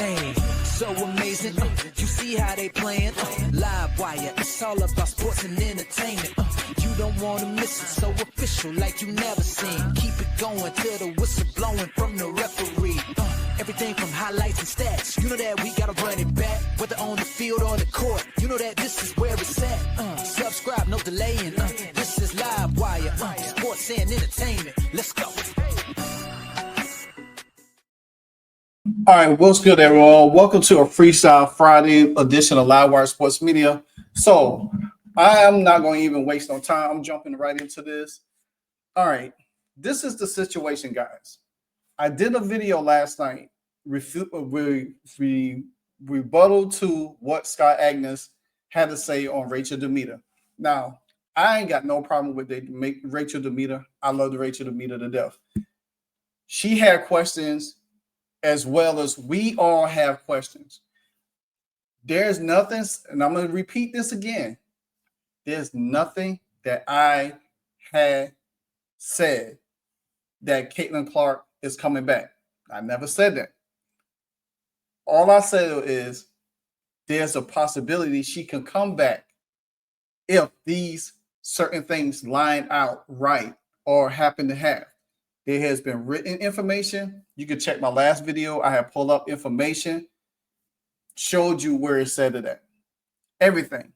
Hey, so amazing. You see how they playing? Live wire, it's all about sports and entertainment. You don't want to miss it, so official like you never seen. Keep it going till the whistle blowing from the referee. Everything from highlights and stats. You know that we gotta run it back, whether on the field or the court. You know that this is where it's at. Subscribe, no delaying. This is Live Wire, sports and entertainment. Let's go. All right, what's good, everyone? Welcome to a Freestyle Friday edition of Live Wire Sports Media. So, I am not going to even waste no time. I'm jumping right into this. All right, this is the situation, guys. I did a video last night, rebuttal to what Scott Agness had to say on Rachel Demeter. Now, I ain't got no problem with Rachel Demeter. I love the Rachel Demeter to death. She had questions as well as we all have questions. There's nothing, and I'm going to repeat this again. There's nothing that I had said that Caitlin Clark is coming back. I never said that. All I said is there's a possibility she can come back if these certain things line out right or happen to have. There has been written information. You can check my last video. I have pulled up information, showed you where it said it at. Everything.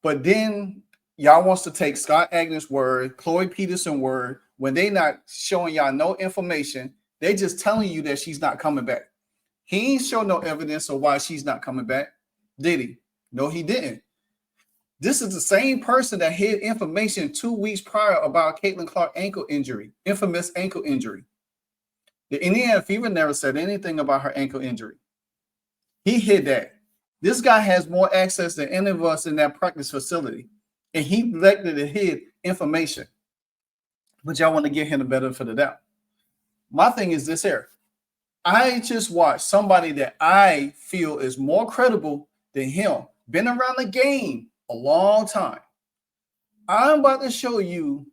But then y'all wants to take Scott Agness' word, Chloe Peterson word, when they not showing y'all no information. They just telling you that she's not coming back. He ain't show no evidence of why she's not coming back. Did he? No, he didn't. This is the same person that hid information 2 weeks prior about Caitlin Clark ankle injury, infamous ankle injury. The Indiana Fever never said anything about her ankle injury. He hid that. This guy has more access than any of us in that practice facility, and he neglected to hid information. But y'all want to give him the benefit of the doubt. My thing is this here. I just watched somebody that I feel is more credible than him, been around the game a long time. I'm about to show you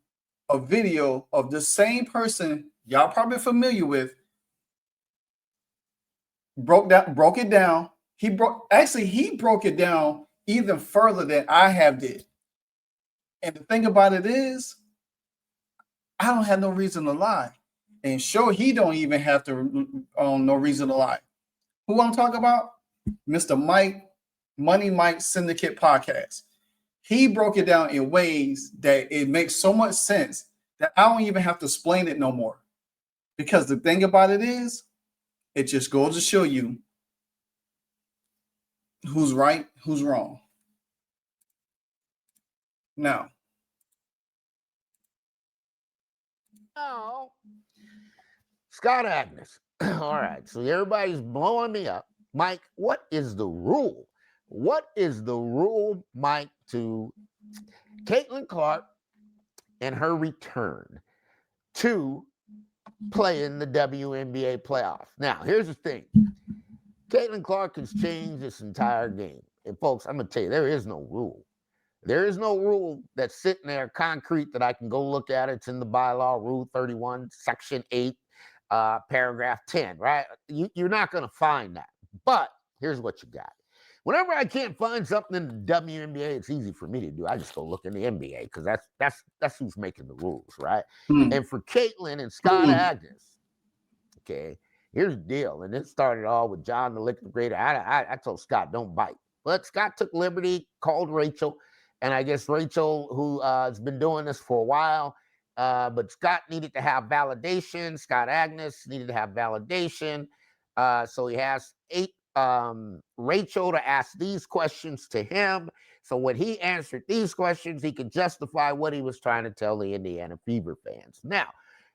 a video of the same person y'all probably familiar with. Broke it down. He broke it down even further than I have did. And the thing about it is, I don't have no reason to lie. And sure, he don't even have to no reason to lie. Who I'm talking about? Mr. Mike, Money Mike Syndicate Podcast. He broke it down in ways that it makes so much sense that I don't even have to explain it no more. Because the thing about it is, it just goes to show you who's right, who's wrong. Now, Scott Agness. All right, so everybody's blowing me up. Mike, what is the rule? What is the rule, Mike, to Caitlin Clark and her return to play in the WNBA playoffs? Now, here's the thing. Caitlin Clark has changed this entire game. And folks, I'm going to tell you, there is no rule. There is no rule that's sitting there concrete that I can go look at. It's in the bylaw, Rule 31, Section 8, Paragraph 10, right? You're not going to find that. But here's what you got. Whenever I can't find something in the WNBA, it's easy for me to do. I just go look in the NBA because that's who's making the rules, right? And for Caitlin and Scott Agness, okay, here's the deal. And it started all with John the Liquid Grader. I told Scott, don't bite. But Scott took liberty, called Rachel. And I guess Rachel, who has been doing this for a while, but Scott needed to have validation. Scott Agness needed to have validation. So he asked Rachel to ask these questions to him. So when he answered these questions, he could justify what he was trying to tell the Indiana Fever fans. Now,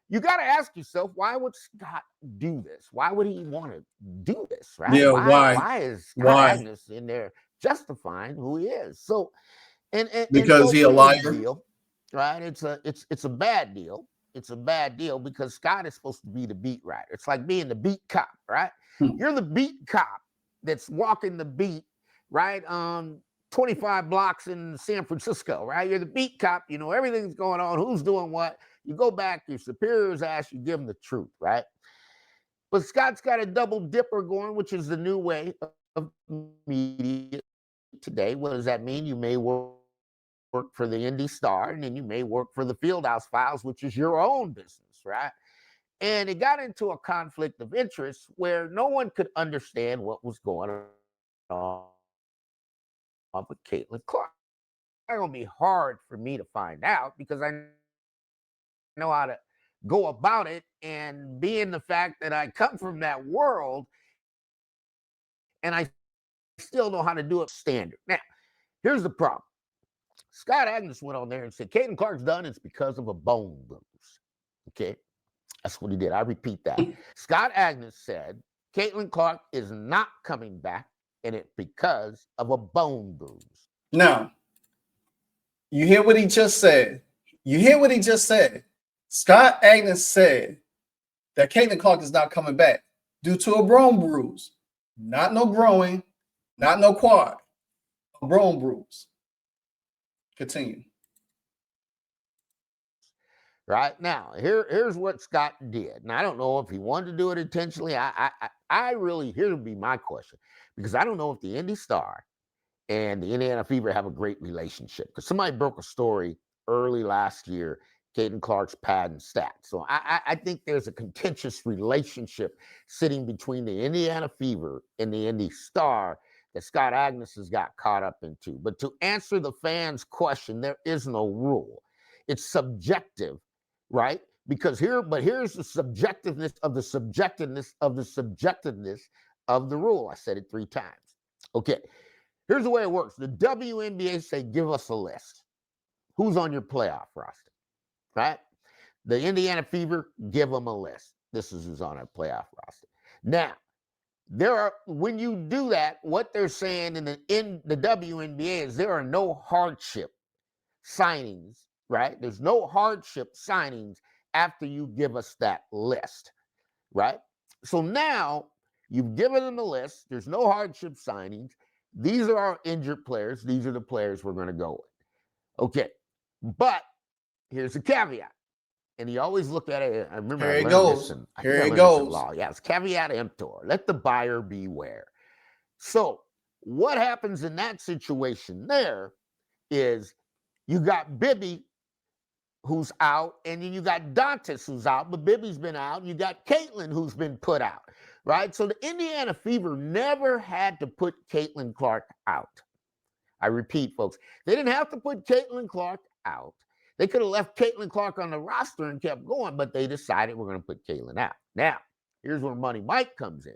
you got to ask yourself, why would Scott do this? Why would he want to do this, right? Yeah, why is Scott Agness in there justifying who he is? So, because he's a liar, deal, right? It's a bad deal. It's a bad deal because Scott is supposed to be the beat writer. It's like being the beat cop, right? You're the beat cop that's walking the beat, right? 25 blocks in San Francisco, right? You're the beat cop. You know everything's going on. Who's doing what? You go back, your superiors ask, you give them the truth, right? But Scott's got a double dipper going, which is the new way of media today. What does that mean? You may work for the Indy Star, and then you may work for the Fieldhouse Files, which is your own business, right? And it got into a conflict of interest where no one could understand what was going on with Caitlin Clark. It's going to be hard for me to find out because I know how to go about it. And being the fact that I come from that world and I still know how to do it standard. Now, here's the problem. Scott Agness went on there and said, Caitlin Clark's done. It's because of a bone bruise. Okay. That's what he did. I repeat that. Scott Agness said, Caitlin Clark is not coming back, and it's because of a bone bruise. Now, you hear what he just said. You hear what he just said. Scott Agness said that Caitlin Clark is not coming back due to a bone bruise. Not no growing, not no quad. A bone bruise. Continue. Right now, here's what Scott did. And I don't know if he wanted to do it intentionally. I really, here would be my question, because I don't know if the Indy Star and the Indiana Fever have a great relationship. Because somebody broke a story early last year, Caitlin Clark's pad and stats. So I think there's a contentious relationship sitting between the Indiana Fever and the Indy Star that Scott Agness has got caught up into. But to answer the fans' question, there is no rule. It's subjective, right? Because here's the subjectiveness of the subjectiveness of the subjectiveness of the rule. I said it 3 times. Okay. Here's the way it works. The WNBA say, give us a list. Who's on your playoff roster, right? The Indiana Fever, give them a list. This is who's on our playoff roster. Now, when you do that, what they're saying in the WNBA is there are no hardship signings, right? There's no hardship signings after you give us that list, right? So now you've given them a list. There's no hardship signings. These are our injured players. These are the players we're going to go with. Okay. But here's a caveat. And you always look at it. I remember Here I it learned goes. this. And I Here think I it learned this in goes. law. Yeah, it's caveat emptor. Let the buyer beware. So what happens in that situation there is you got Bibby who's out, and then you got Dantas who's out, but Bibby's been out. You got Caitlin who's been put out, right? So the Indiana Fever never had to put Caitlin Clark out. I repeat, folks, they didn't have to put Caitlin Clark out. They could have left Caitlin Clark on the roster and kept going, but they decided we're going to put Caitlin out. Now, here's where Money Mike comes in.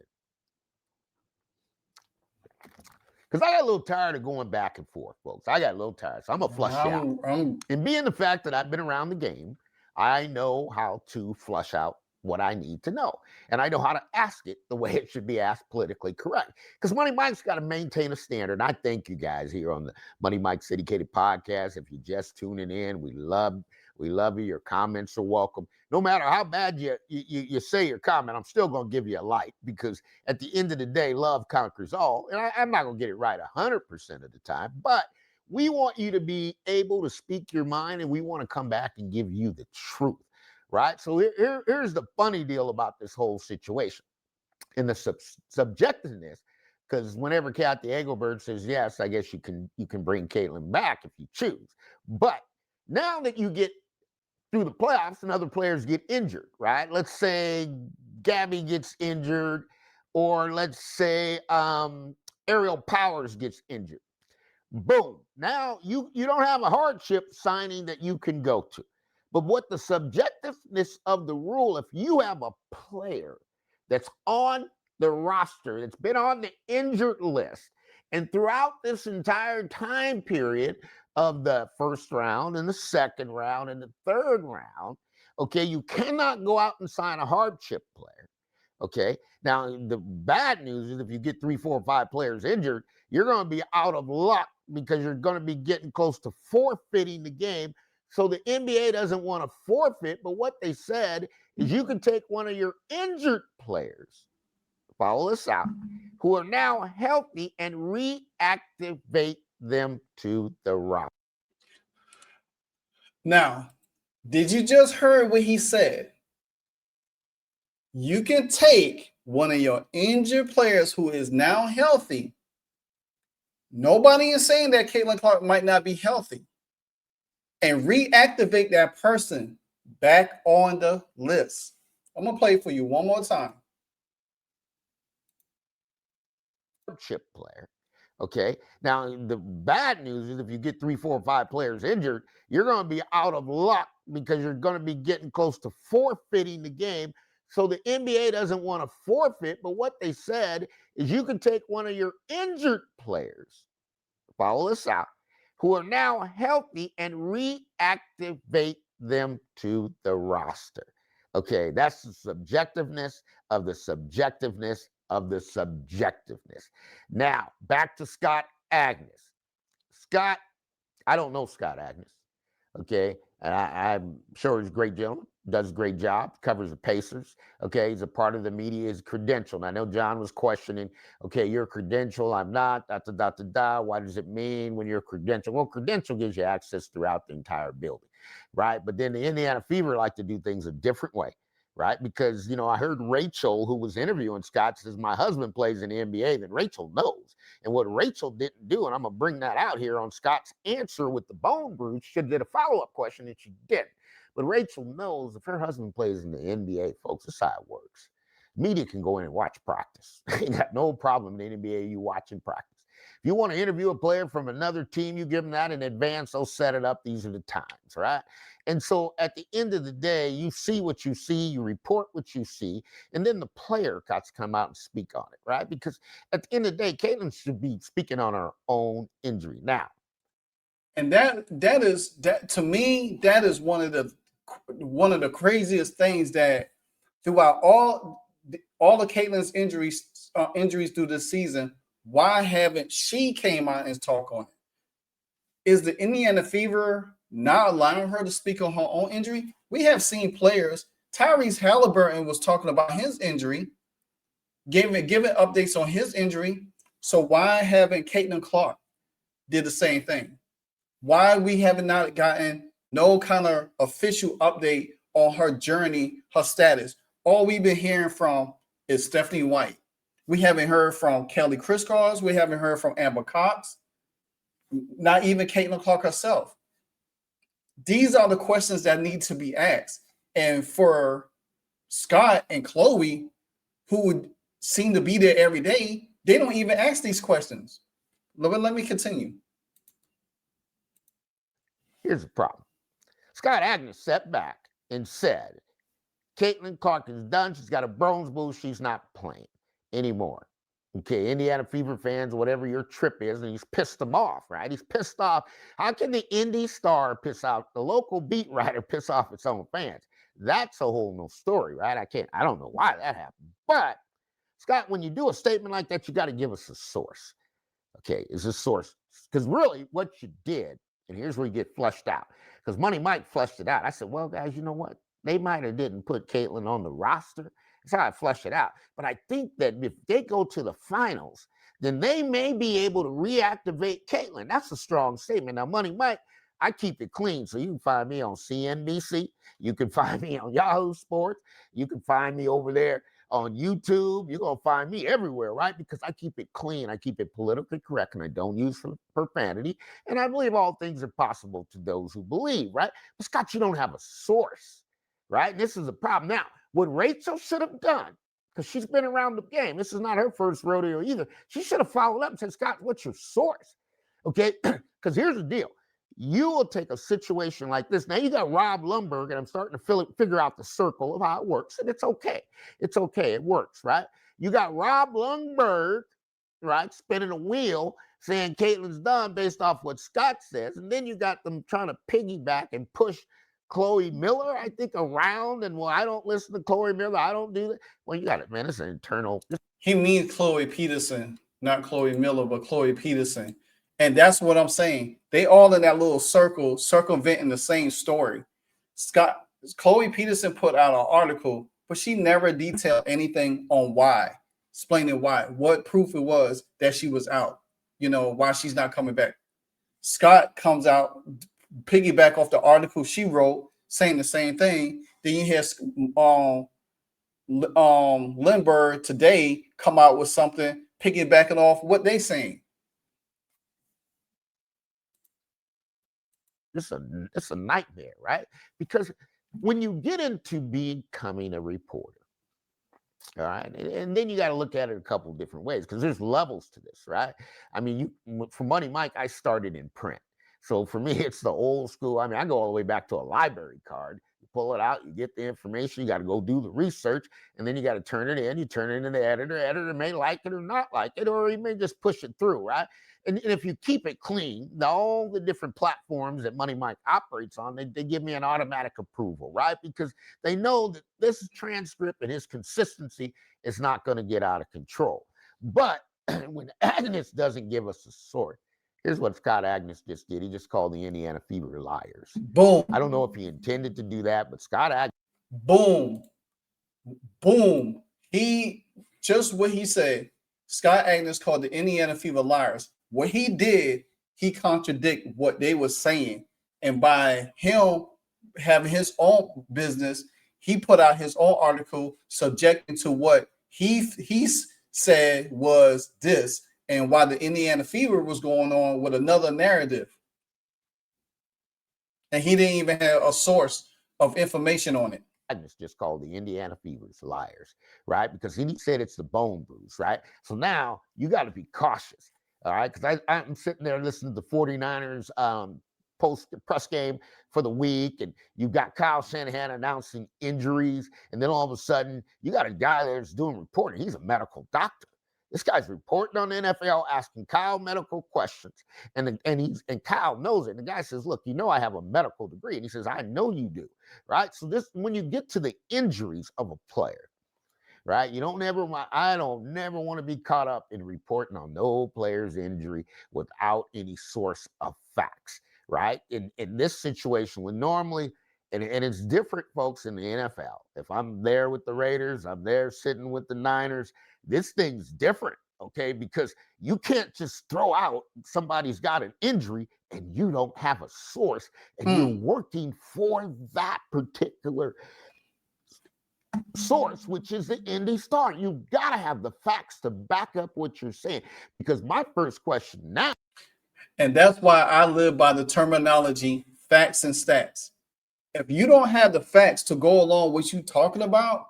Because I got a little tired of going back and forth, folks. I got a little tired, so I'm going to flush out. And being the fact that I've been around the game, I know how to flush out what I need to know. And I know how to ask it the way it should be asked, politically correct. Because Money Mike's got to maintain a standard. I thank you guys here on the Money Mike Syndicated podcast. If you're just tuning in, we love you. Your comments are welcome. No matter how bad you say your comment, I'm still going to give you a like, because at the end of the day, love conquers all. And I'm not going to get it right 100% of the time, but we want you to be able to speak your mind, and we want to come back and give you the truth. Right. So here's the funny deal about this whole situation and the subjectiveness, because whenever Kathy Engelbert says yes, I guess you can bring Caitlin back if you choose. But now that you get through the playoffs and other players get injured, right? Let's say Gabby gets injured, or let's say Ariel Powers gets injured. Boom. Now you don't have a hardship signing that you can go to. But what the subjectiveness of the rule, if you have a player that's on the roster, that's been on the injured list, and throughout this entire time period of the first round and the second round and the third round, okay, you cannot go out and sign a hardship player. Okay. Now, the bad news is if you get 3, 4, 5 players injured, you're going to be out of luck, because you're going to be getting close to forfeiting the game. So the NBA doesn't want to forfeit, but what they said is you can take one of your injured players, follow this out, who are now healthy, and reactivate them to the roster. Now, did you just hear what he said? You can take one of your injured players who is now healthy. Nobody is saying that Caitlin Clark might not be healthy, and reactivate that person back on the list. I'm going to play for you one more time. Chip player. Okay. Now, the bad news is if you get 3, 4, 5 players injured, you're going to be out of luck because you're going to be getting close to forfeiting the game. So the NBA doesn't want to forfeit, but what they said is you can take one of your injured players, follow this out, who are now healthy and reactivate them to the roster. Okay, that's the subjectiveness of the subjectiveness of the subjectiveness. Now, back to Scott Agness. Scott, I don't know Scott Agness, okay? And I'm sure he's a great gentleman, does a great job, covers the Pacers, okay? He's a part of the media, is credentialed. I know John was questioning, okay, you're credentialed, I'm not, why does it mean when you're credentialed? Well, credential gives you access throughout the entire building, right? But then the Indiana Fever like to do things a different way, right? Because, you know, I heard Rachel, who was interviewing Scott, says, my husband plays in the NBA, then Rachel knows. And what Rachel didn't do, and I'm going to bring that out here on Scott's answer with the bone bruise, she did a follow-up question, and she didn't. But Rachel knows if her husband plays in the NBA, folks, this is how it works. Media can go in and watch practice. You got no problem in the NBA, you watching practice. If you want to interview a player from another team, you give them that in advance, they'll set it up. These are the times, right? And so at the end of the day, you see what you see, you report what you see, and then the player got to come out and speak on it, right? Because at the end of the day, Caitlin should be speaking on her own injury now. And that to me, that is one of the craziest things that throughout all of Caitlin's injuries through this season, why haven't she came out and talk on it? Is the Indiana Fever not allowing her to speak on her own injury? We have seen players. Tyrese Halliburton was talking about his injury, giving updates on his injury. So why haven't Caitlin Clark did the same thing? Why we haven't not gotten no kind of official update on her journey, her status? All we've been hearing from is Stephanie White. We haven't heard from Kelly Crisscross. We haven't heard from Amber Cox. Not even Caitlin Clark herself. These are the questions that need to be asked. And for Scott and Chloe, who would seem to be there every day, they don't even ask these questions. Let me continue. Here's the problem. Scott Agness sat back and said, Caitlin Clark is done. She's got a bronze boost. She's not playing anymore. Okay, Indiana Fever fans, whatever your trip is, and he's pissed them off, right? He's pissed off. How can the Indy Star piss off, the local beat writer piss off its own fans? That's a whole nother story, right? I don't know why that happened. But, Scott, when you do a statement like that, you got to give us a source. Okay, is a source. Because really, what you did, and here's where you get flushed out, because Money Mike flushed it out. I said, well, guys, you know what? They might have didn't put Caitlin on the roster. That's how I flush it out. But I think that if they go to the finals, then they may be able to reactivate Caitlin. That's a strong statement. Now, Money Mike, I keep it clean. So you can find me on CNBC. You can find me on Yahoo Sports. You can find me over there on YouTube. You're going to find me everywhere, right? Because I keep it clean. I keep it politically correct, and I don't use profanity. And I believe all things are possible to those who believe, right? But, Scott, you don't have a source, right? And this is a problem. Now, what Rachel should have done, because she's been around the game, this is not her first rodeo either, she should have followed up and said, Scott, what's your source? Okay, because here's the deal. You will take a situation like this. Now, you got Rob Lundberg, and I'm starting to figure out the circle of how it works, and it's okay. It's okay. It works, right? You got Rob Lundberg, right, spinning a wheel, saying Caitlin's done based off what Scott says, and then you got them trying to piggyback and push Chloe Miller, I think, around, and well, I don't listen to Chloe Miller. I don't do that. Well, you got it, man. It's an internal. He means Chloe Peterson, not Chloe Miller, but Chloe Peterson. And that's what I'm saying. They all in that little circle, circumventing the same story. Chloe Peterson put out an article, but she never detailed anything on why, explaining why, what proof it was that she was out, why she's not coming back. Scott comes out, piggyback off the article she wrote, saying the same thing. Then you hear Lindbergh today come out with something piggybacking off what they saying. It's a nightmare, right? Because when you get into becoming a reporter, all right, and then you got to look at it a couple of different ways because there's levels to this, right? I mean, for Money Mike, I started in print. So for me, it's the old school. I mean, I go all the way back to a library card. You pull it out, you get the information, you got to go do the research, and then you got to turn it in. You turn it into the editor. Editor may like it or not like it, or he may just push it through, right? And if you keep it clean, all the different platforms that Money Mike operates on, they give me an automatic approval, right? Because they know that this transcript and his consistency is not going to get out of control. But when Agness doesn't give us a source, here's what Scott Agness just did. He just called the Indiana Fever liars. Boom. I don't know if he intended to do that, but Scott Agness. Boom. Boom. He just what he said. Scott Agness called the Indiana Fever liars. What he did, he contradicted what they were saying. And by him having his own business, he put out his own article subjecting to what he said was this, and why the Indiana Fever was going on with another narrative. And he didn't even have a source of information on it. Agness just called the Indiana Fevers liars, right? Because he said it's the Bone Bruise, right? So now you got to be cautious, all right? Because I'm sitting there listening to the 49ers post press game for the week, and you've got Kyle Shanahan announcing injuries, and then all of a sudden you got a guy that's doing reporting. He's a medical doctor. This guy's reporting on the NFL, asking Kyle medical questions, and Kyle knows it. And the guy says, "Look, you know I have a medical degree," and he says, "I know you do, right?" So this, when you get to the injuries of a player, right? I don't never want to be caught up in reporting on no player's injury without any source of facts, right? In this situation, when normally, and it's different, folks, in the NFL. If I'm there with the Raiders, I'm there sitting with the Niners. This thing's different, okay? Because you can't just throw out somebody's got an injury and you don't have a source, and you're working for that particular source, which is the Indy Star. You've got to have the facts to back up what you're saying. Because my first question now, and that's why I live by the terminology facts and stats. If you don't have the facts to go along with what you're talking about,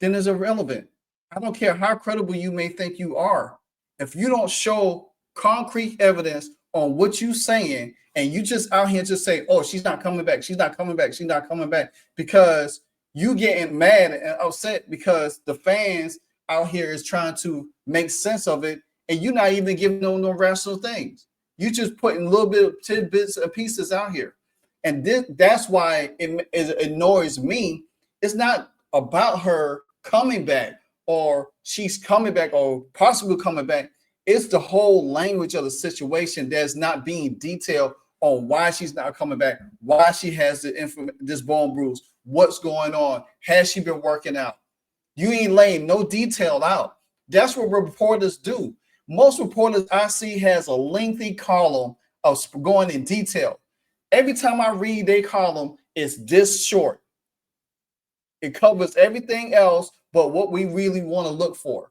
then it's irrelevant. I don't care how credible you may think you are. If you don't show concrete evidence on what you're saying, and you just out here just say, "Oh, she's not coming back. She's not coming back. She's not coming back," because you getting mad and upset because the fans out here is trying to make sense of it, and you're not even giving no rational things. You just putting a little bit of tidbits and pieces out here. And that's why it annoys me. It's not about her coming back, or she's coming back, or possibly coming back. It's the whole language of the situation that's not being detailed on why she's not coming back, why she has this bone bruise, what's going on, has she been working out? You ain't laying no detail out. That's what reporters do. Most reporters I see has a lengthy column of going in detail. Every time I read their column, it's this short. It covers everything else but what we really want to look for.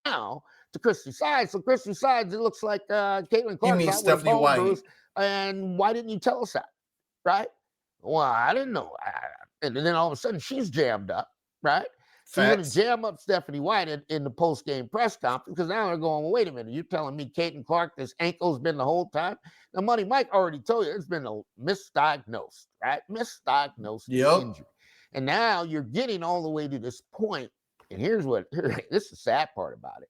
Now to Christy Sides. So Christy Sides, it looks like Caitlin Clark. You mean Stephanie White? Bruise, and why didn't you tell us that? Right? Well, I didn't know. And then all of a sudden she's jammed up, right? So you're going to jam up Stephanie White in the post-game press conference, because now they're going, well, wait a minute, you're telling me Caitlin Clark, this ankle's been the whole time? Now, Money Mike already told you it's been a misdiagnosed, right? Misdiagnosed injury. And now you're getting all the way to this point. And this is the sad part about it.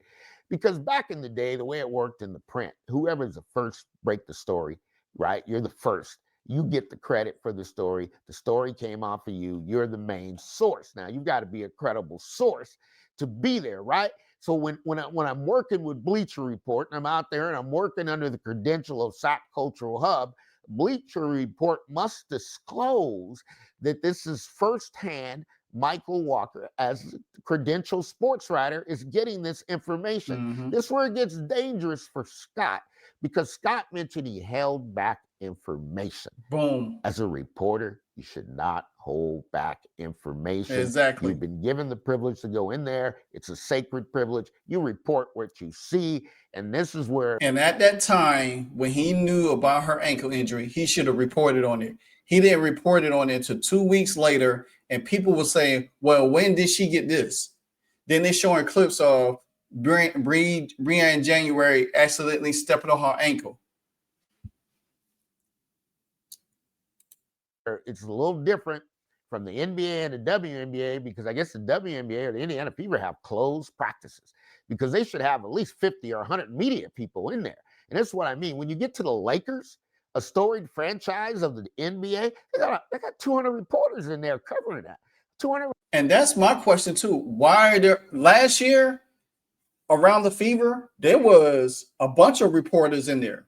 Because back in the day, the way it worked in the print, whoever's the first break the story, right? You're the first. You get the credit for the story. The story came off of you. You're the main source. Now, you've got to be a credible source to be there, right? So when I'm working with Bleacher Report, and I'm out there and I'm working under the credential of SAC Cultural Hub, Bleacher Report must disclose that this is firsthand Michael Walker, as credential sports writer, is getting this information. This is where it gets dangerous for Scott, because Scott mentioned he held back information. Boom. As a reporter, you should not hold back information. Exactly. You've been given the privilege to go in there. It's a sacred privilege. You report what you see. And this is where. And at that time, when he knew about her ankle injury, he should have reported on it. He didn't report it on it until 2 weeks later. And people were saying, well, when did she get this? Then they're showing clips of Brianna January accidentally stepping on her ankle. It's a little different from the NBA and the WNBA, because I guess the WNBA or the Indiana Fever have closed practices, because they should have at least 50 or 100 media people in there. And that's what I mean. When you get to the Lakers, a storied franchise of the NBA, they got 200 reporters in there covering that. 200. And that's my question too. Why are there, last year around the Fever, there was a bunch of reporters in there.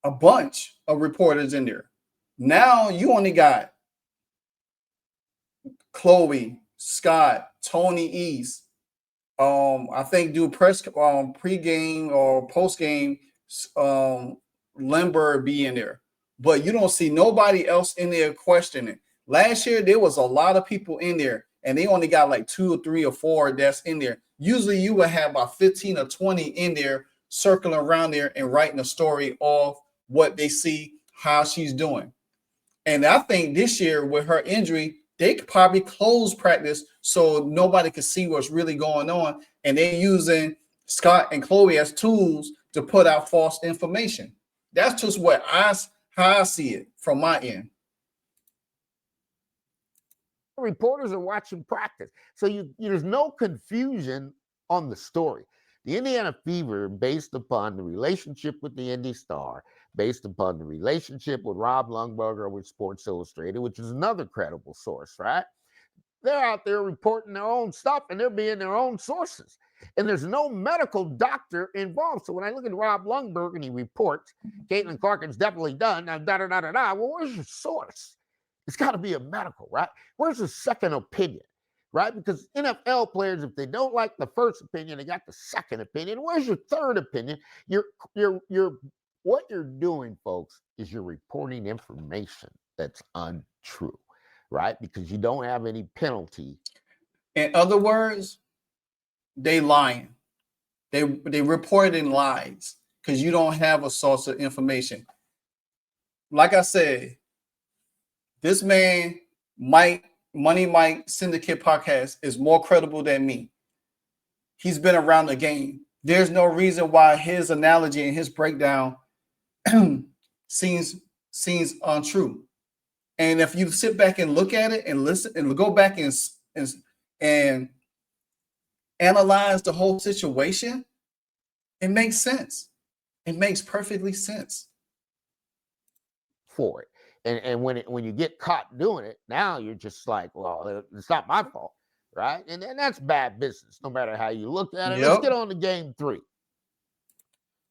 A bunch of reporters in there. Now you only got Chloe, Scott, Tony East. I think do press pregame or postgame. Lindbergh be in there, but you don't see nobody else in there questioning. Last year there was a lot of people in there, and they only got like 2 or 3 or 4 that's in there. Usually you would have about 15 or 20 in there circling around there and writing a story of what they see, how she's doing. And I think this year with her injury, they could probably close practice so nobody could see what's really going on. And they're using Scott and Chloe as tools to put out false information. That's just how I see it from my end. Reporters are watching practice. So there's no confusion on the story. The Indiana Fever, based upon the relationship with the Indy Star, based upon the relationship with Rob Lundberger with Sports Illustrated, which is another credible source, right? They're out there reporting their own stuff, and they're being their own sources. And there's no medical doctor involved. So when I look at Rob Lundberg and he reports, Caitlin Clarkin's definitely done, well, where's your source? It's got to be a medical, right? Where's the second opinion, right? Because NFL players, if they don't like the first opinion, they got the second opinion. Where's your third opinion? What you're doing, folks, is you're reporting information that's untrue, right? Because you don't have any penalty. In other words, they lying. They reporting lies because you don't have a source of information. Like I said, this man, Money Mike Syndicate Podcast, is more credible than me. He's been around the game. There's no reason why his analogy and his breakdown seems untrue. And if you sit back and look at it and listen and go back and analyze the whole situation, it makes sense. It makes perfectly sense. For it. And when you get caught doing it, now you're just like, well, it's not my fault, right? And that's bad business, no matter how you look at it. Yep. Let's get on to game 3.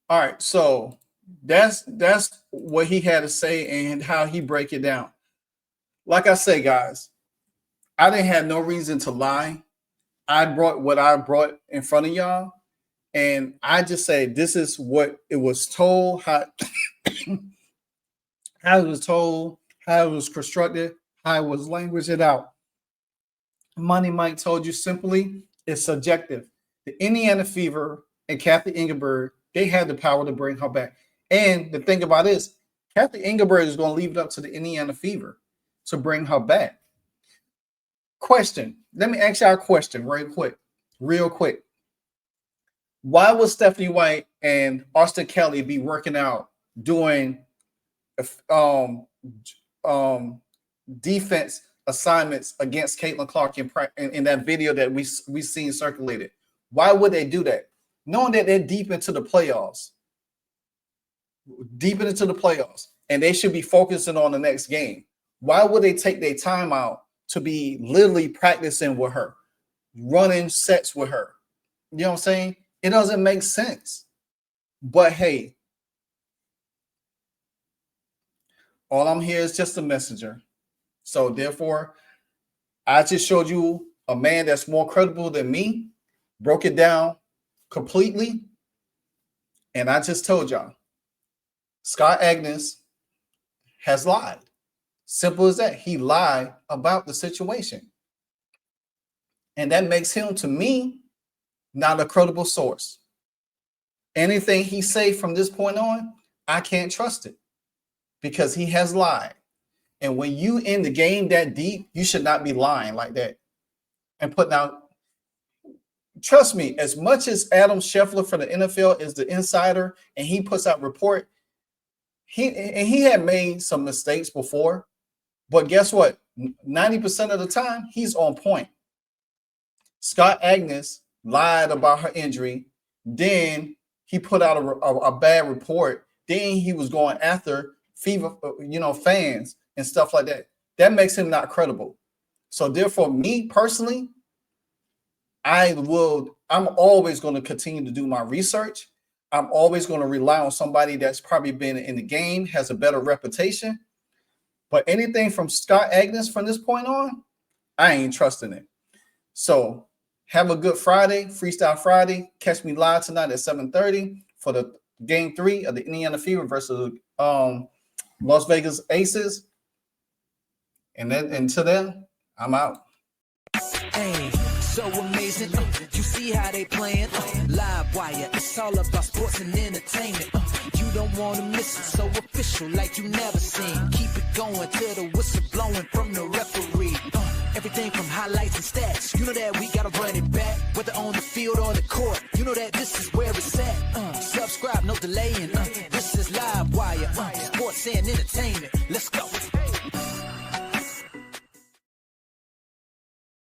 All right, so that's what he had to say and how he break it down. Like I say, guys, I didn't have no reason to lie. I brought what I brought in front of y'all, and I just say this is what it was told, how it was told, how it was constructed, how it was languaged out. Money Mike told you simply, it's subjective. The Indiana Fever and Kathy Engelberg, they had the power to bring her back. And the thing about this, Kathy Engelberg is going to leave it up to the Indiana Fever to bring her back. Question. Let me ask y'all a question real quick. Why would Stephanie White and Austin Kelly be working out doing defense assignments against Caitlin Clark in that video that we seen circulated? Why would they do that? Knowing that they're deep into the playoffs, and they should be focusing on the next game. Why would they take their time out to be literally practicing with her, running sets with her? You know what I'm saying? It doesn't make sense. But hey, all I'm here is just a messenger. So therefore, I just showed you a man that's more credible than me, broke it down completely. And I just told y'all, Scott Agness has lied. Simple as that. He lied about the situation. And that makes him, to me, not a credible source. Anything he say from this point on, I can't trust it because he has lied. And when you in the game that deep, you should not be lying like that and putting out. Trust me, as much as Adam Scheffler for the NFL is the insider and he puts out report, he had made some mistakes before, but guess what? 90% of the time, he's on point. Scott Agness lied about her injury. Then he put out a bad report. Then he was going after fans and stuff like that. That makes him not credible. So therefore, me personally, I'm always going to continue to do my research. I'm always going to rely on somebody that's probably been in the game, has a better reputation. But anything from Scott Agness from this point on, I ain't trusting it. So have a good Friday, Freestyle Friday. Catch me live tonight at 7:30 for the Game 3 of the Indiana Fever versus Las Vegas Aces. And then until then, I'm out. Hey, so amazing. You see how they playing? Live wire. It's all about sports and entertainment. You don't want to miss it. So official, like you never seen. Keep it going till the whistle blowing from the referee. Everything from highlights and stats. You know that we gotta run it back, whether on the field or the court. You know that this is